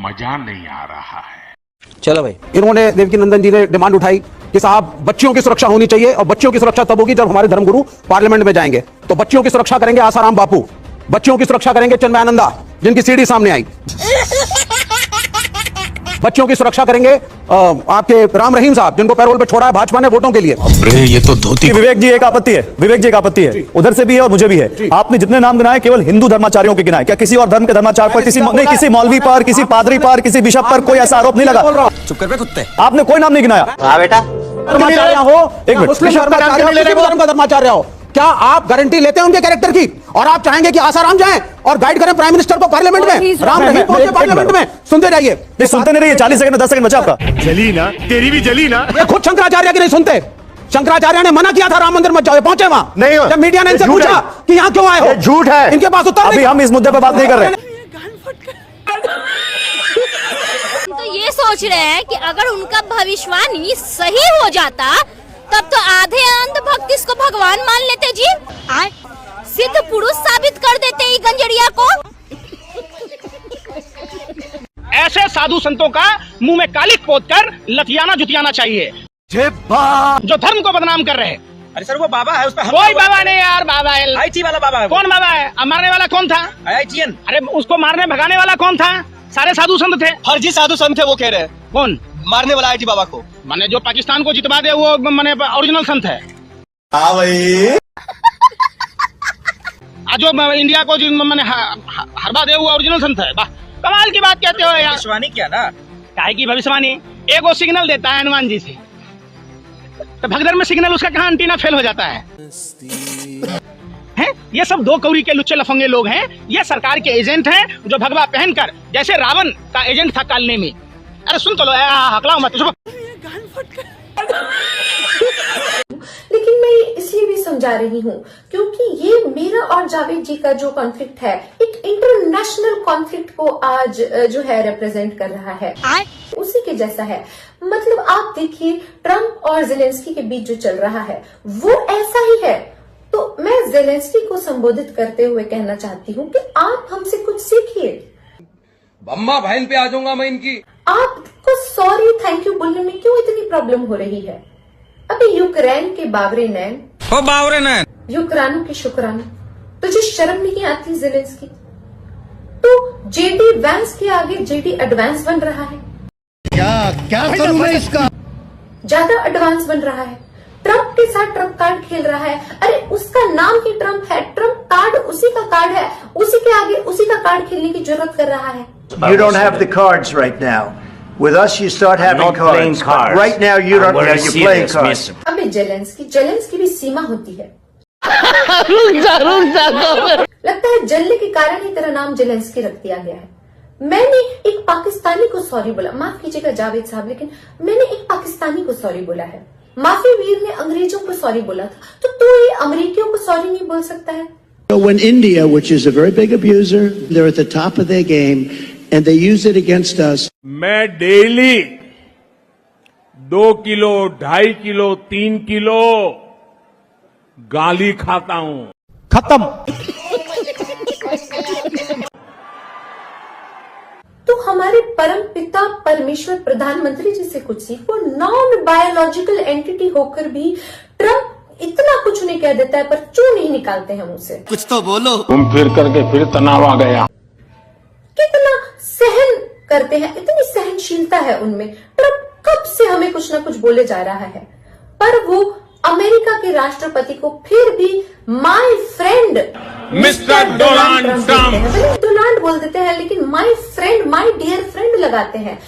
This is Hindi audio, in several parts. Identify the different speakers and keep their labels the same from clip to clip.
Speaker 1: मजा नहीं आ रहा है।
Speaker 2: चलो भाई,
Speaker 3: इन्होंने देवकी नंदन जी ने डिमांड उठाई कि साहब बच्चियों की सुरक्षा होनी चाहिए, और बच्चियों की सुरक्षा तब होगी जब हमारे धर्मगुरु पार्लियामेंट में जाएंगे। तो बच्चियों की सुरक्षा करेंगे आसाराम बापू, बच्चियों की सुरक्षा करेंगे चिन्मयानंदा जिनकी सीडी सामने आई, बच्चियों की सुरक्षा करेंगे आपके राम रहीम साहब जिनको पैरोल पे छोड़ा है भाजपा ने वोटों के लिए।
Speaker 4: ये तो धोती।
Speaker 5: विवेक जी एक आपत्ति है, विवेक जी एक आपत्ति है, उधर से भी है और मुझे भी है। आपने जितने नाम गिनाए केवल हिंदू धर्माचार्यों के गिनाए, क्या किसी और धर्म के धर्माचार्य पर, किसी मौलवी पर, किसी पादरी पर, किसी बिशप पर कोई ऐसा आरोप नहीं लगा?
Speaker 2: चुप कर बे कुत्ते।
Speaker 5: आपने कोई नाम नहीं गिनाया।
Speaker 2: हाँ बेटा,
Speaker 3: धर्माचार्य हो, एक मुस्लिम धर्म का धर्माचार्य हो, क्या आप गारंटी लेते हैं उनके कैरेक्टर की? और आप चाहेंगे कि आसाराम जाएं और गाइड करें प्राइम मिनिस्टर को पार्लियामेंट में? राम रहीम पहुंचे पार्लियामेंट में, सुनते जाइए।
Speaker 5: ये सुनते नहीं रहिए, 40 सेकंड 10 सेकंड बचा आपका।
Speaker 4: जली ना, तेरी भी जली ना।
Speaker 3: ये खुद शंकराचार्य की नहीं सुनते। शंकराचार्य ने मना किया था राम मंदिर मत जाओ, पहुंचे वहां नहीं। जब मीडिया ने इनसे पूछा कि यहाँ क्यों आए हो,
Speaker 5: झूठ है,
Speaker 3: इनके पास उत्तर
Speaker 5: अभी हम इस मुद्दे पर बात नहीं कर रहे।
Speaker 6: तो ये सोच रहे हैं कि अगर उनका भविष्यवाणी सही हो जाता तब तो आधे अंधभक्त इसको भगवान मान लेते जी, सिद्ध पुरुष साबित कर देते ही गंजड़िया को।
Speaker 7: ऐसे साधु संतों का मुंह में कालिक पोत कर लथियाना जुतियाना चाहिए जो धर्म को बदनाम कर रहे हैं।
Speaker 2: अरे सर वो बाबा है, उस पर
Speaker 7: कोई बाबा नहीं यार, बाबा है
Speaker 2: आईटी वाला बाबा है।
Speaker 7: कौन बाबा है? मारने वाला कौन था?
Speaker 2: आईटीएन।
Speaker 7: अरे उसको मारने भगाने वाला कौन था? सारे साधु संत थे।
Speaker 2: फर्जी साधु संत थे वो कह रहे हैं।
Speaker 7: कौन
Speaker 2: मारने वाला आईटी बाबा को?
Speaker 7: माने जो पाकिस्तान को जितवा दे वो माने ओरिजिनल संत है।
Speaker 4: हाँ भाई।
Speaker 7: जो इंडिया को माने हरवा दे वो ओरिजिनल संत है। वाह, कमाल की बात कहते हो यार।
Speaker 2: भविष्यवाणी क्या ना,
Speaker 7: काहे की भविष्यवाणी? एक वो सिग्नल देता है हनुमान जी से, तो भगदड़ में सिग्नल उसका कहाँ एंटीना फेल हो जाता है? हैं? ये सब दो कौड़ी के लुच्चे लफंगे लोग हैं। ये सरकार के एजेंट हैं जो भगवा पहनकर जैसे रावण का एजेंट था कालने में। अरे सुन तो लो, हकलाओ मत।
Speaker 8: लेकिन मैं इसलिए भी समझा रही हूँ क्योंकि ये मेरा और जावेद जी का जो कॉन्फ्लिक्ट है एक इंटरनेशनल कॉन्फ्लिक्ट को आज जो है रिप्रेजेंट कर रहा है, उसी के जैसा है। मतलब आप देखिए ट्रम्प और जेलेंस्की के बीच जो चल रहा है वो ऐसा ही है। तो मैं जेलेंस्की को संबोधित करते हुए कहना चाहती हूँ कि आप हमसे कुछ सीखिए।
Speaker 9: अम्मा बहन पे आ जाऊंगा मैं इनकी।
Speaker 8: आपको सॉरी थैंक यू बोलने में क्यों इतनी प्रॉब्लम हो रही है? अभी यूक्रेन के बावरे नैन, यूक्रानों के शुक्राना, तुझे शर्म नहीं आती जेलेंस्की? तो जेडी वैंस के आगे जेडी एडवांस बन रहा है।
Speaker 4: क्या करूं मैं इसका?
Speaker 8: ज्यादा एडवांस बन रहा है। ट्रम्प के साथ ट्रम्प कार्ड खेल रहा है। अरे उसका नाम ही ट्रम्प है, ट्रम्प कार्ड उसी का कार्ड है, उसी के आगे उसी का कार्ड खेलने की जरूरत कर रहा है।
Speaker 10: You don't have the cards right now. With us, you start having cards. Right now, you don't. You're playing cards.
Speaker 8: अबे जेलेंस्की भी सीमा होती है। लगता है जलने के कारण ही तेरा नाम जेलेंस्की रख दिया गया है। मैंने एक पाकिस्तानी को सॉरी बोला, माफ कीजिएगा जावेद साहब, लेकिन मैंने एक पाकिस्तानी को सॉरी बोला है। माफी वीर ने अंग्रेजों को सॉरी बोला था, तो तू ये अमेरिकियों को सॉरी नहीं बोल सकता है?
Speaker 11: When India, which is a very big abuser, they're at the top of their game, and they use it against us.
Speaker 1: मैं डेली 2 किलो, 2.5 किलो, 3 किलो गाली खाता हूं।
Speaker 5: खत्म।
Speaker 8: तो हमारे परम पिता परमेश्वर प्रधानमंत्री जी से कुछ सीखो। नॉन बायोलॉजिकल एंटिटी होकर भी ट्रम्प इतना कुछ नहीं कह देता है, पर क्यों नहीं निकालते हैं मुझसे?
Speaker 4: कुछ तो बोलो।
Speaker 1: तुम फिर करके फिर तनाव आ गया।
Speaker 8: कितना सहन करते हैं, इतनी सहनशीलता है उनमें। ट्रम्प कब से हमें कुछ ना कुछ बोले जा रहा है, पर वो अमेरिका के राष्ट्रपति को फिर भी my friend
Speaker 1: mister Donald Trump,
Speaker 8: Donald बोल देते हैं, लेकिन my friend, my dear friend लगाते हैं।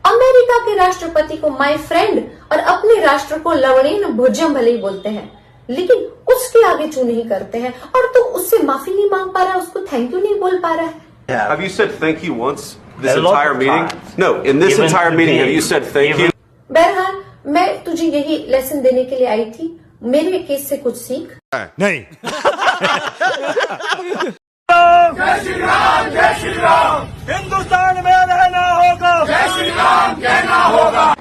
Speaker 8: अमेरिका के राष्ट्रपति को माय फ्रेंड और अपने राष्ट्र को लवणीन भोज्यम भले ही बोलते हैं, लेकिन उसके आगे क्यों नहीं करते हैं? और तो उससे माफी नहीं मांग पा रहा, उसको थैंक यू नहीं बोल पा रहा है।
Speaker 12: Have you said thank you once this entire meeting? No, in this entire meeting have you said thank you?
Speaker 8: बहरहाल मैं तुझे यही लेसन देने के लिए आई थी, मेरे केस से कुछ सीख।
Speaker 4: नहीं।
Speaker 9: जय श्री राम, जय श्री राम, हिंदुस्तान में रहना होगा, जय श्री राम कहना होगा।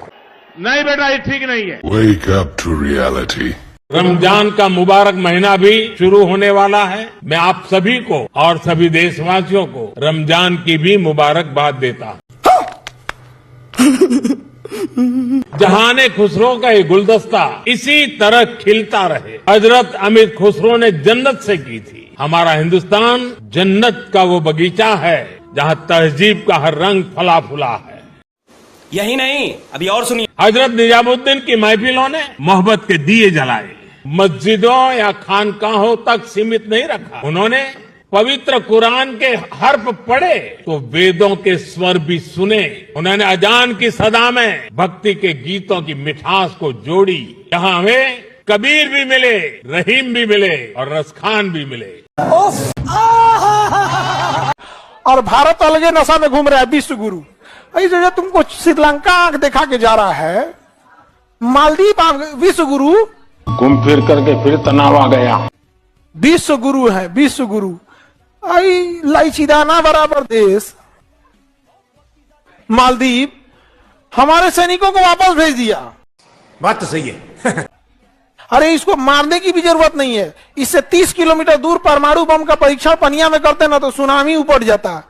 Speaker 1: नहीं बेटा, ये ठीक नहीं है।
Speaker 4: Wake up to reality.
Speaker 1: Ramzan का मुबारक महीना भी शुरू होने वाला है। मैं आप सभी को और सभी देशवासियों को रमजान की भी मुबारकबाद देता हूं। जहाने खुसरो का ये गुलदस्ता इसी तरह खिलता रहे। हजरत अमीर खुसरो ने जन्नत से की थी। हमारा हिंदुस्तान जन्नत का वो बगीचा है जहां तहजीब का हर रंग फला फूला है।
Speaker 2: यही नहीं, अभी और सुनिए।
Speaker 1: हजरत निजामुद्दीन की महफिलों ने मोहब्बत के दिए जलाए, मस्जिदों या खानकाहों तक सीमित नहीं रखा। उन्होंने पवित्र कुरान के हर्फ पढ़े तो वेदों के स्वर भी सुने। उन्होंने अजान की सदा में भक्ति के गीतों की मिठास को जोड़ी। यहाँ हमें कबीर भी मिले, रहीम भी मिले और रसखान भी मिले।
Speaker 9: और भारत अलगे नशा में घूम रहा है विश्व गुरु। ऐसे जो तुमको श्रीलंका आंख दिखा के जा रहा है, मालदीव विश्व गुरु
Speaker 1: घूम फिर करके फिर तनाव आ गया।
Speaker 9: विश्व गुरु है, विश्व गुरु। आई लाइचिदाना बराबर देश मालदीव हमारे सैनिकों को वापस भेज दिया।
Speaker 4: बात तो सही है।
Speaker 9: अरे इसको मारने की भी जरूरत नहीं है। इससे 30 किलोमीटर दूर परमाणु बम का परीक्षण पनिया में करते ना तो सुनामी उपट जाता।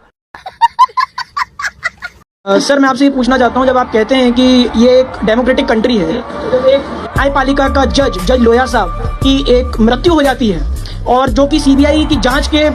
Speaker 13: सर मैं आपसे ये पूछना चाहता हूँ, जब आप कहते हैं कि ये एक डेमोक्रेटिक कंट्री है, जब एक न्यायपालिका का जज लोया साहब की एक मृत्यु हो जाती है और जो कि सीबीआई की जांच के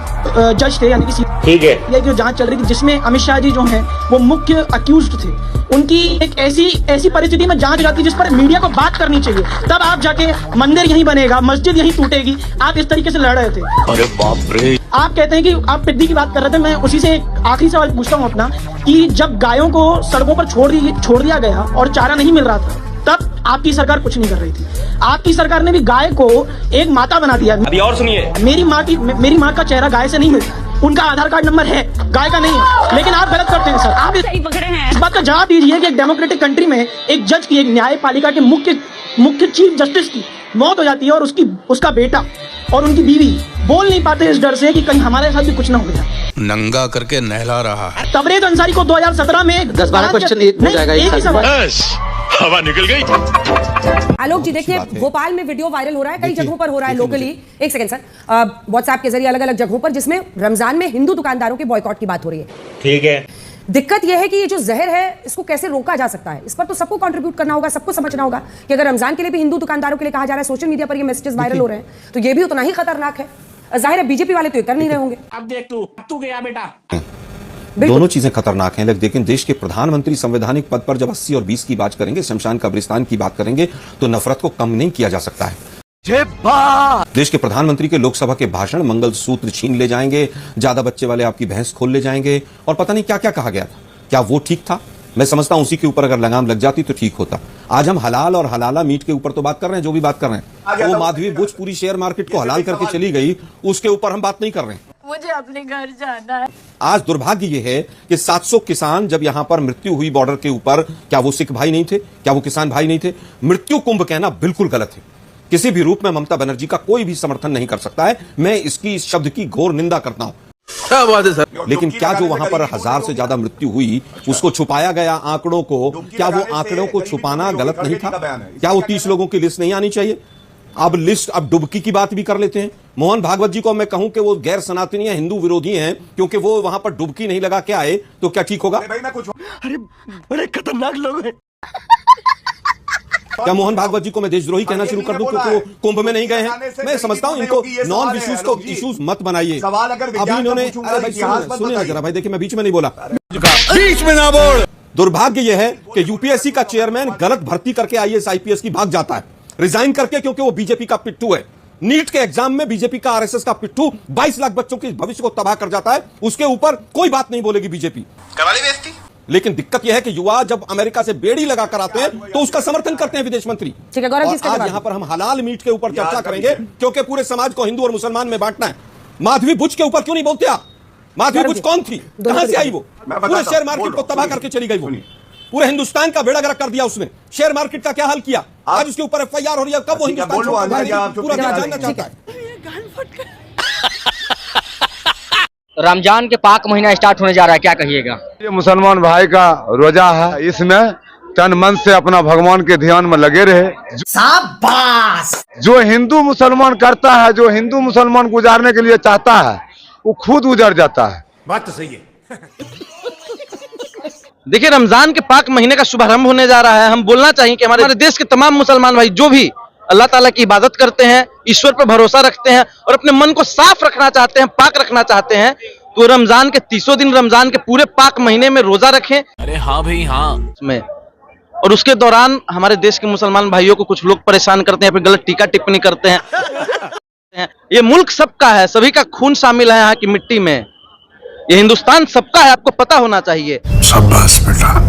Speaker 13: जज थे, यानी कि सीबीआई की जो जांच चल रही थी जिसमें अमित शाह जी जो हैं वो मुख्य अक्यूज्ड थे, उनकी एक ऐसी परिस्थिति में जांच जाती जिस पर मीडिया को बात करनी चाहिए, तब आप जाके मंदिर यहीं बनेगा, मस्जिद यहीं टूटेगी, आप इस तरीके से लड़ रहे थे।
Speaker 4: अरे बाप रे।
Speaker 13: आप कहते हैं कि आप टिड्डी की बात कर रहे थे, मैं उसी से एक आखिरी सवाल पूछता हूँ अपना, कि जब गायों को सड़कों पर छोड़ दिया गया और चारा नहीं मिल रहा था तब आपकी सरकार कुछ नहीं कर रही थी। आपकी सरकार ने भी गाय को एक माता बना दिया।
Speaker 2: अभी और सुनिए।
Speaker 13: मेरी माँ का चेहरा गाय से नहीं मिलता, उनका आधार कार्ड नंबर है, गाय का नहीं है, लेकिन आप गलत करते हैं सर। आप इस बात का जवाब दीजिए कि एक डेमोक्रेटिक कंट्री में एक जज की, एक न्यायपालिका के मुख्य चीफ जस्टिस की मौत हो जाती है और उसका बेटा और उनकी बीवी बोल नहीं पाते इस डर से कि कहीं हमारे साथ भी कुछ ना हो जाए।
Speaker 4: नंगा करके नहला रहा है।
Speaker 13: तबरेज अंसारी को 2017 में
Speaker 3: 10-12 क्वेश्चन एक हो जाएगा।
Speaker 13: एक ही सवाल।
Speaker 4: हवा निकल गई।
Speaker 14: आलोक जी देखिए, भोपाल में वीडियो वायरल हो रहा है, कई जगहों पर हो रहा है लोकली। एक सेकंड सर, व्हाट्सएप के जरिए अलग अलग जगहों पर, जिसमें रमजान में हिंदू दुकानदारों के बॉयकॉट की बात हो रही है।
Speaker 2: ठीक है।
Speaker 14: दिक्कत यह है कि ये जो जहर है इसको कैसे रोका जा सकता है, इस पर तो सबको कंट्रीब्यूट करना होगा, सबको समझना होगा कि अगर रमजान के लिए भी हिंदू दुकानदारों के लिए कहा जा रहा है, सोशल मीडिया पर ये मैसेजेस वायरल हो रहे हैं, तो ये भी उतना ही खतरनाक है। जाहिर है बीजेपी वाले तो ये कर नहीं रहे होंगे।
Speaker 7: अब देख तू गया बेटा।
Speaker 3: दोनों चीजें खतरनाक हैं, लेकिन देश के प्रधानमंत्री संवैधानिक पद पर जब 80 और 20 की बात करेंगे, शमशान कब्रिस्तान की बात करेंगे, तो नफरत को कम नहीं किया जा सकता है। देश के प्रधानमंत्री के लोकसभा के भाषण मंगल सूत्र छीन ले जाएंगे, ज्यादा बच्चे वाले आपकी भैंस खोल ले जाएंगे, और पता नहीं क्या क्या कहा गया था। क्या वो ठीक था? मैं समझता हूं उसी के ऊपर अगर लगाम लग जाती तो ठीक होता। आज हम हलाल और हलाला मीट के ऊपर तो बात कर रहे हैं, जो भी बात कर रहे हैं, वो माधवी बुच पूरी शेयर मार्केट को हलाल करके चली गई, उसके ऊपर हम बात नहीं कर रहे हैं।
Speaker 6: मुझे अपने घर जाना है।
Speaker 3: आज दुर्भाग्य ये है कि 700 किसान जब यहां पर मृत्यु हुई बॉर्डर के ऊपर, क्या वो सिख भाई नहीं थे? क्या वो किसान भाई नहीं थे? मृत्यु कुंभ कहना बिल्कुल गलत है। किसी भी रूप में ममता बनर्जी का कोई भी समर्थन नहीं कर सकता है। मैं इस शब्द की घोर निंदा करता हूं।
Speaker 4: क्या बात है सर।
Speaker 3: लेकिन क्या जो वहां पर 1000 से ज्यादा मृत्यु हुई उसको छुपाया गया आंकड़ों को, क्या वो आंकड़ों को छुपाना गलत नहीं था? क्या वो 30 लोगों की लिस्ट नहीं आनी चाहिए? अब डुबकी की बात भी कर लेते हैं। मोहन भागवत जी को मैं कहूं कि वो गैर सनातनी है, हिंदू विरोधी हैं, क्योंकि वो वहां पर डुबकी नहीं लगा के आए, तो क्या ठीक होगा?
Speaker 4: अरे बड़े खतरनाक लोग हैं।
Speaker 3: क्या मोहन भागवत जी को मैं देशद्रोही कहना शुरू कर दूं क्योंकि वो कुंभ में नहीं गए हैं? मैं समझता हूं इनको नॉन इश्यूज को इश्यूज मत बनाइए। अभी इन्होंने, अरे भाई सुनिए जरा भाई, देखिए मैं बीच में नहीं बोला,
Speaker 4: बीच में ना बोल।
Speaker 3: दुर्भाग्य यह है कि यूपीएससी का चेयरमैन गलत भर्ती करके आईएएस आईपीएस की भाग जाता है, रिजाइन करके, क्योंकि वो बीजेपी का पिट्ठू है। नीट के एग्जाम में बीजेपी का आरएसएस का पिट्ठू 22 लाख बच्चों के भविष्य को तबाह कर जाता है, उसके ऊपर कोई बात नहीं बोलेगी बीजेपी।
Speaker 2: करवाली बेइज्जती।
Speaker 3: लेकिन दिक्कत यह है कि युवा जब अमेरिका से बेड़ी लगा कर आते हैं तो उसका समर्थन करते हैं विदेश मंत्री।
Speaker 14: ठीक है गौरव जी,
Speaker 3: आज यहाँ पर हम हलाल मीट के ऊपर चर्चा करेंगे क्योंकि पूरे समाज को हिंदू और मुसलमान में बांटना है। माधवी बुच के ऊपर क्यों नहीं बोलते आप? माधवी बुच कौन थी? कहां से आई वो? पूरे शेयर मार्केट को तबाह करके चली गई वो। पूरे हिंदुस्तान का बेड़ा गर्क कर दिया उसने। शेयर मार्केट का क्या हाल किया? आज उसके ऊपर एफआईआर हो रही है। कब वो हिंदुस्तान पूरा जानना चाहता है।
Speaker 2: रमजान के पाक महीना स्टार्ट होने जा रहा है, क्या कहिएगा?
Speaker 15: ये मुसलमान भाई का रोजा है, इसमें तन मन से अपना भगवान के ध्यान में लगे रहे। शाबाश। जो हिंदू मुसलमान करता है, जो हिंदू मुसलमान गुजारने के लिए चाहता है, वो खुद गुजर जाता है।
Speaker 4: बात तो सही है।
Speaker 16: देखिए, रमजान के पाक महीने का शुभारंभ होने जा रहा है। हम बोलना चाहिए कि हमारे देश के तमाम मुसलमान भाई जो भी अल्लाह ताला की इबादत करते हैं, ईश्वर पर भरोसा रखते हैं और अपने मन को साफ रखना चाहते हैं, पाक रखना चाहते हैं, तो रमजान के 30 दिन, रमजान के पूरे पाक महीने में रोजा रखें। अरे हाँ भाई हाँ। में और उसके दौरान हमारे देश के मुसलमान भाइयों को कुछ लोग परेशान करते हैं, फिर गलत टीका टिप्पणी करते हैं। ये मुल्क सबका है, सभी का खून शामिल है यहाँ की मिट्टी में। ये हिंदुस्तान सबका है, आपको पता होना चाहिए। शाबाश बेटा।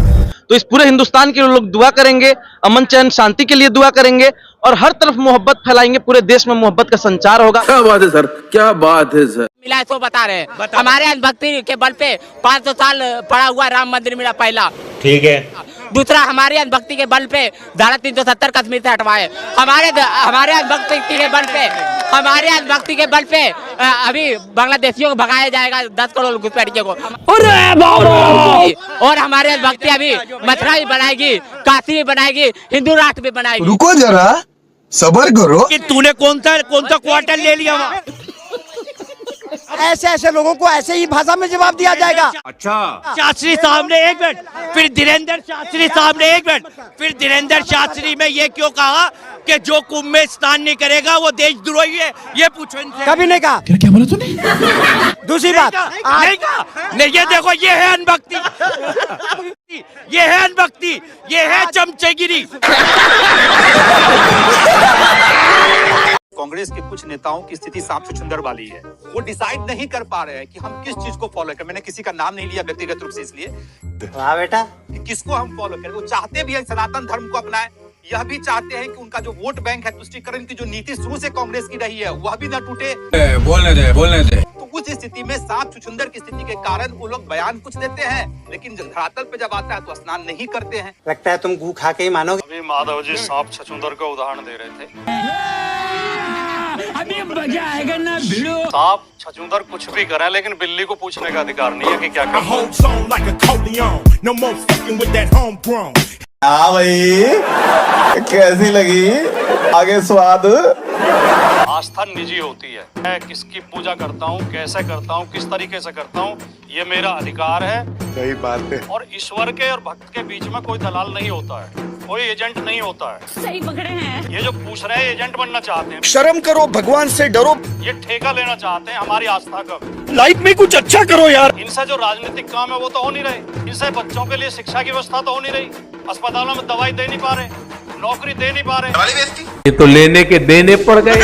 Speaker 16: तो इस पूरे हिंदुस्तान के लोग दुआ करेंगे, अमन चैन शांति के लिए दुआ करेंगे और हर तरफ मोहब्बत फैलाएंगे, पूरे देश में मोहब्बत का संचार होगा।
Speaker 4: क्या बात है सर, क्या बात है सर।
Speaker 17: मिला तो बता रहे हैं, हमारे अंधभक्ति के बल पे 500 साल पड़ा हुआ राम मंदिर मिला पहला। ठीक है। दूसरा, हमारे अंधभक्ति के बल पे धारा 370 कश्मीर से हटवाए। हमारे अंधभक्ति के बल पे अभी बांग्लादेशियों को भगाया जाएगा 10 करोड़ घुसपैठियों को। और हमारे अंधभक्ति अभी मथुरा भी बनाएगी, काशी भी बनाएगी, हिंदू राष्ट्र भी बनाएगी।
Speaker 4: रुको जरा, सबर करो। कि तूने कौन सा क्वार्टर ले लिया वहाँ?
Speaker 18: ऐसे ऐसे लोगों को ऐसे ही भाषा में जवाब दिया जाएगा।
Speaker 4: अच्छा। शास्त्री साहब ने 1 मिनट, फिर धीरेन्द्र शास्त्री साहब ने 1 मिनट, फिर धीरेन्द्र शास्त्री में ये क्यों कहा कि जो कुंभ में स्नान नहीं करेगा वो देशद्रोही है? ये पूछो इनसे।
Speaker 18: कभी नहीं कहा। क्या बोला तूने? दूसरी बात
Speaker 4: नहीं कहा। नहीं, ये देखो, ये है अनभक्ति, ये है अनभक्ति, ये है चमचेगिरी।
Speaker 19: कांग्रेस के कुछ नेताओं की स्थिति सांप छुछुंदर वाली है। वो डिसाइड नहीं कर पा रहे हैं कि हम किस चीज को फॉलो करें। मैंने किसी का नाम नहीं लिया व्यक्तिगत रूप से, इसलिए वाह बेटा, किसको हम फॉलो करें। वो चाहते भी हैं सनातन धर्म को अपनाएं, यह भी चाहते हैं कि उनका जो वोट बैंक है, तुष्टीकरण की जो नीति शुरू से कांग्रेस की रही है, वह भी न टूटे।
Speaker 4: बोलने दे।
Speaker 19: तो उस स्थिति में सांप छुछुंदर की स्थिति के कारण वो लोग बयान कुछ देते हैं, लेकिन धरातल पे जब आता है तो स्नान नहीं करते हैं।
Speaker 18: लगता है तुम गू खा के ही मानोगे।
Speaker 19: अभी माधव जी सांप छुछुंदर का उदाहरण दे रहे थे।
Speaker 4: अभी मजा आएगा ना भिड़ो।
Speaker 19: सांप छछूंदर कुछ भी करे, लेकिन बिल्ली को पूछने का अधिकार नहीं है कि क्या करे।
Speaker 5: हाँ भाई, कैसी लगी आगे स्वाद?
Speaker 19: आस्था निजी होती है। मैं किसकी पूजा करता हूँ, कैसे करता हूँ, किस तरीके से करता हूँ, ये मेरा अधिकार है।
Speaker 15: सही बात है।
Speaker 19: और ईश्वर के और भक्त के बीच में कोई दलाल नहीं होता है, कोई एजेंट नहीं होता है।
Speaker 6: सही पकड़े हैं।
Speaker 19: ये जो पूछ रहे हैं एजेंट बनना चाहते हैं।
Speaker 4: शर्म करो, भगवान से डरो।
Speaker 19: ये ठेका लेना चाहते हैं हमारी आस्था का।
Speaker 4: लाइफ में कुछ अच्छा करो यार।
Speaker 19: इनसे जो राजनीतिक काम है वो तो हो नहीं रहे। इनसे बच्चों के लिए शिक्षा की व्यवस्था तो हो नहीं रही। अस्पतालों में दवाई दे नहीं पा रहे, नौकरी दे नहीं पा रहे।
Speaker 1: ये तो लेने के देने पड़ गए।